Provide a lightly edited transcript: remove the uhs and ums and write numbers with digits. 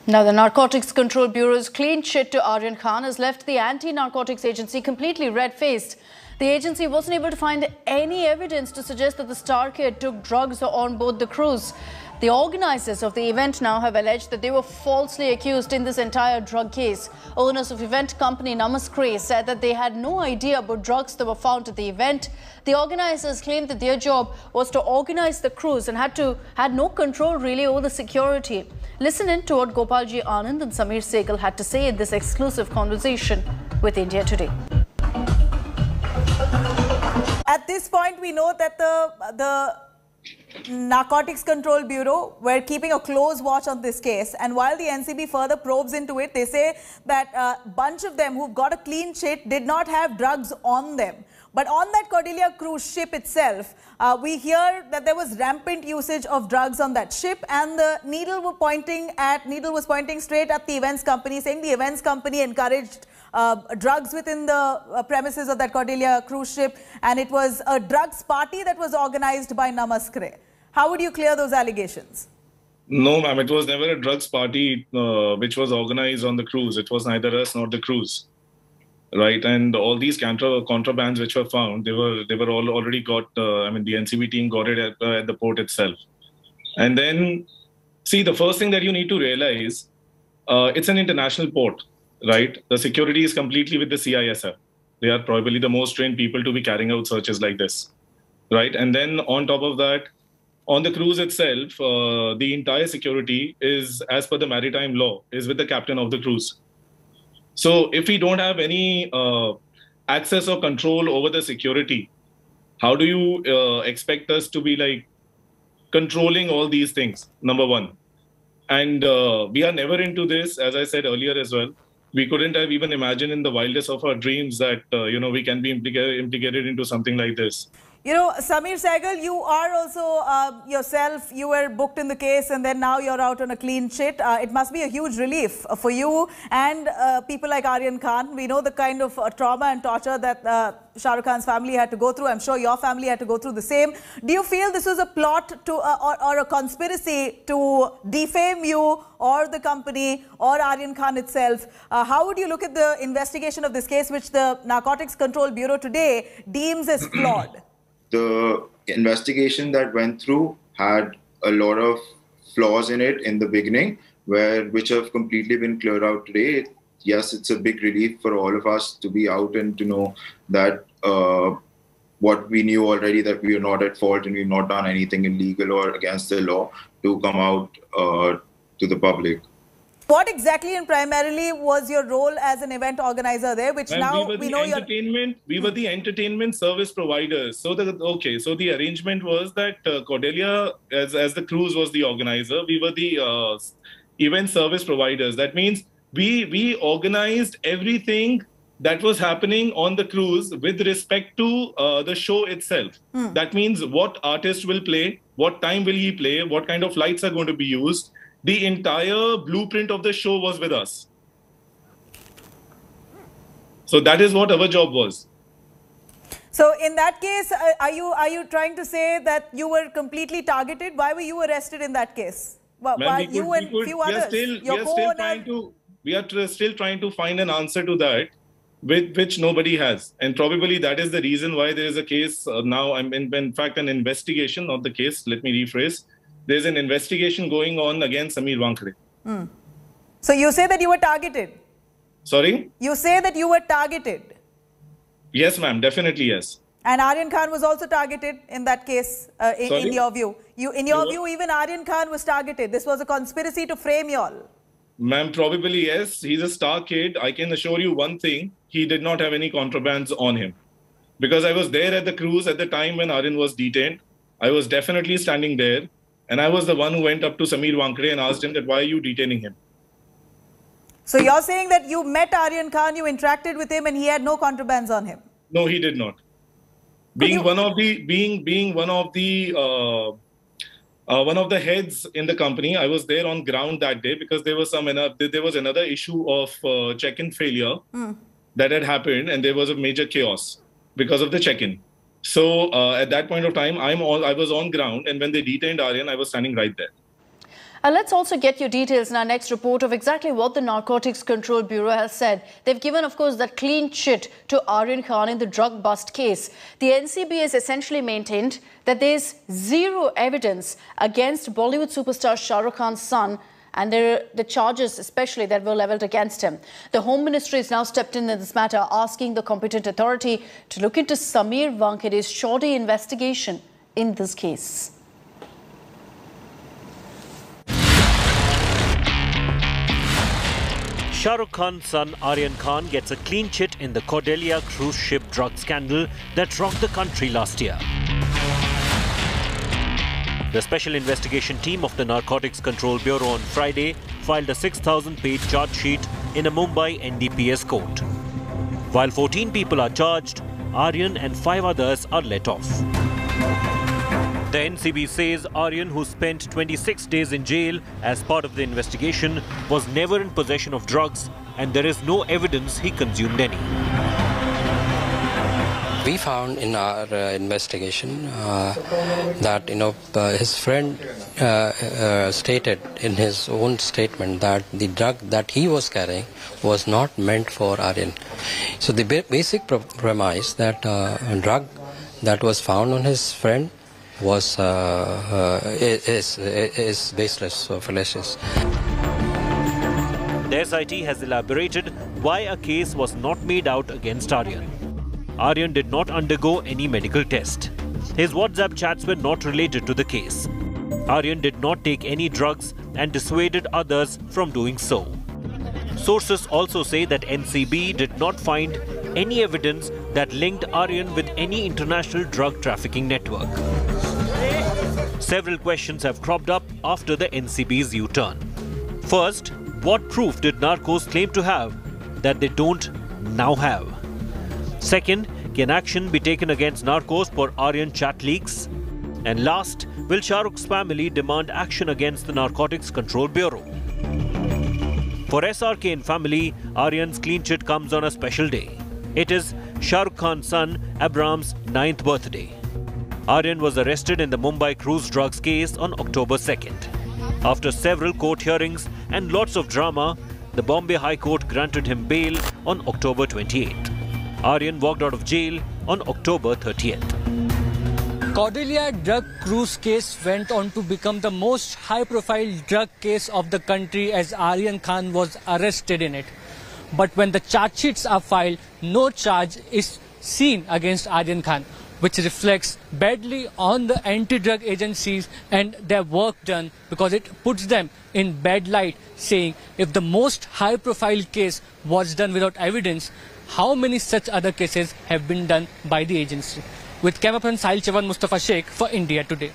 Now, the Narcotics Control Bureau's clean chit to Aryan Khan has left the anti-narcotics agency completely red-faced. The agency wasn't able to find any evidence to suggest that the star kid took drugs on board the cruise. The organisers of the event now have alleged that they were falsely accused in this entire drug case. Owners of event company NARCOS said that they had no idea about drugs that were found at the event. The organisers claimed that their job was to organise the cruise and had no control really over the security. Listen in to what Gopalji Anand and Samir Sehgal had to say in this exclusive conversation with India Today. At this point, we know that the Narcotics Control Bureau were keeping a close watch on this case, and while the NCB further probes into it, they say that a bunch of them who've got a clean chit did not have drugs on them. But on that Cordelia cruise ship itself, we hear that there was rampant usage of drugs on that ship, and the needle was pointing straight at the events company, saying the events company encouraged drugs within the premises of that Cordelia cruise ship, and it was a drugs party that was organized by NARCOS. How would you clear those allegations? No, ma'am, it was never a drugs party which was organized on the cruise. It was neither us nor the cruise, right? And all these contrabands which were found, they were all already got. The NCB team got it at the port itself. And then, see, the first thing that you need to realize, it's an international port, right? The security is completely with the CISF. They are probably the most trained people to be carrying out searches like this, right? And then on top of that, on the cruise itself, the entire security is, as per the maritime law, is with the captain of the cruise. So if we don't have any access or control over the security, how do you expect us to be like controlling all these things, number one? And we are never into this, as I said earlier as well. We couldn't have even imagined in the wildest of our dreams that, we can be implicated into something like this. You know, Samir Sehgal, you are also yourself, you were booked in the case and then now you're out on a clean chit. It must be a huge relief for you and people like Aryan Khan. We know the kind of trauma and torture that Shah Rukh Khan's family had to go through. I'm sure your family had to go through the same. Do you feel this was a plot to or a conspiracy to defame you or the company or Aryan Khan itself? How would you look at the investigation of this case, which the Narcotics Control Bureau today deems as flawed? The investigation that went through had a lot of flaws in it in the beginning, which have completely been cleared out today. Yes, it's a big relief for all of us to be out and to know that what we knew already, that we are not at fault and we've not done anything illegal or against the law, to come out to the public. What exactly and primarily was your role as an event organizer there, which now we know we were the entertainment service providers. So the arrangement was that Cordelia, as the cruise was the organizer, we were the event service providers. That means we organized everything that was happening on the cruise with respect to the show itself. That means what artist will play, what time will he play, what kind of lights are going to be used. The entire blueprint of the show was with us. So that is what our job was. So in that case, are you trying to say that you were completely targeted? Why were you arrested in that case? Why you and few others? We are still trying to find an answer to that, which nobody has. And probably that is the reason why there is a case now. In fact, an investigation, not the case, let me rephrase. There's an investigation going on against Samir Wankre. So you say that you were targeted? Sorry? You say that you were targeted? Yes, ma'am. Definitely, yes. And Aryan Khan was also targeted in that case, in your view? In your view, even Aryan Khan was targeted. This was a conspiracy to frame you all. Ma'am, probably yes. He's a star kid. I can assure you one thing. He did not have any contrabands on him. Because I was there at the cruise at the time when Aryan was detained. I was definitely standing there. And I was the one who went up to Samir Wankre and asked him that why are you detaining him? So you're saying that you met Aryan Khan, you interacted with him, and he had no contrabands on him? No, he did not. Being one of the heads in the company, I was there on ground that day because there was another issue of check-in failure that had happened, and there was a major chaos because of the check-in. So at that point of time, I was on ground, and when they detained Aryan, I was standing right there. Let's also get your details in our next report of exactly what the Narcotics Control Bureau has said. They've given, of course, that clean chit to Aryan Khan in the drug bust case. The NCB has essentially maintained that there's zero evidence against Bollywood superstar Shah Rukh Khan's son and the charges especially that were levelled against him. The Home Ministry has now stepped in this matter, asking the competent authority to look into Sameer Wankede's shoddy investigation in this case. Shah Rukh Khan's son Aryan Khan gets a clean chit in the Cordelia cruise ship drug scandal that rocked the country last year. The Special Investigation Team of the Narcotics Control Bureau on Friday filed a 6,000-page charge sheet in a Mumbai NDPS court. While 14 people are charged, Aryan and 5 others are let off. The NCB says Aryan, who spent 26 days in jail as part of the investigation, was never in possession of drugs and there is no evidence he consumed any. We found in our investigation that his friend stated in his own statement that the drug that he was carrying was not meant for Aryan. So the basic premise that a drug that was found on his friend was is baseless or fallacious. The SIT has elaborated why a case was not made out against Aryan. Aryan did not undergo any medical test. His WhatsApp chats were not related to the case. Aryan did not take any drugs and dissuaded others from doing so. Sources also say that NCB did not find any evidence that linked Aryan with any international drug trafficking network. Several questions have cropped up after the NCB's U-turn. First, what proof did NARCOS claim to have that they don't now have? Second, can action be taken against NARCOS for Aryan chat leaks? And last, will Shah Rukh's family demand action against the Narcotics Control Bureau? For SRK and family, Aryan's clean chit comes on a special day. It is Shah Rukh Khan's son Abram's 9th birthday. Aryan was arrested in the Mumbai cruise drugs case on October 2nd. After several court hearings and lots of drama, the Bombay High Court granted him bail on October 28th. Aryan walked out of jail on October 30th. Cordelia drug cruise case went on to become the most high-profile drug case of the country as Aryan Khan was arrested in it. But when the charge sheets are filed, no charge is seen against Aryan Khan, which reflects badly on the anti-drug agencies and their work done, because it puts them in bad light, saying if the most high-profile case was done without evidence, how many such other cases have been done by the agency? With cameraman Sahil Chavan, Mustafa Sheikh for India Today.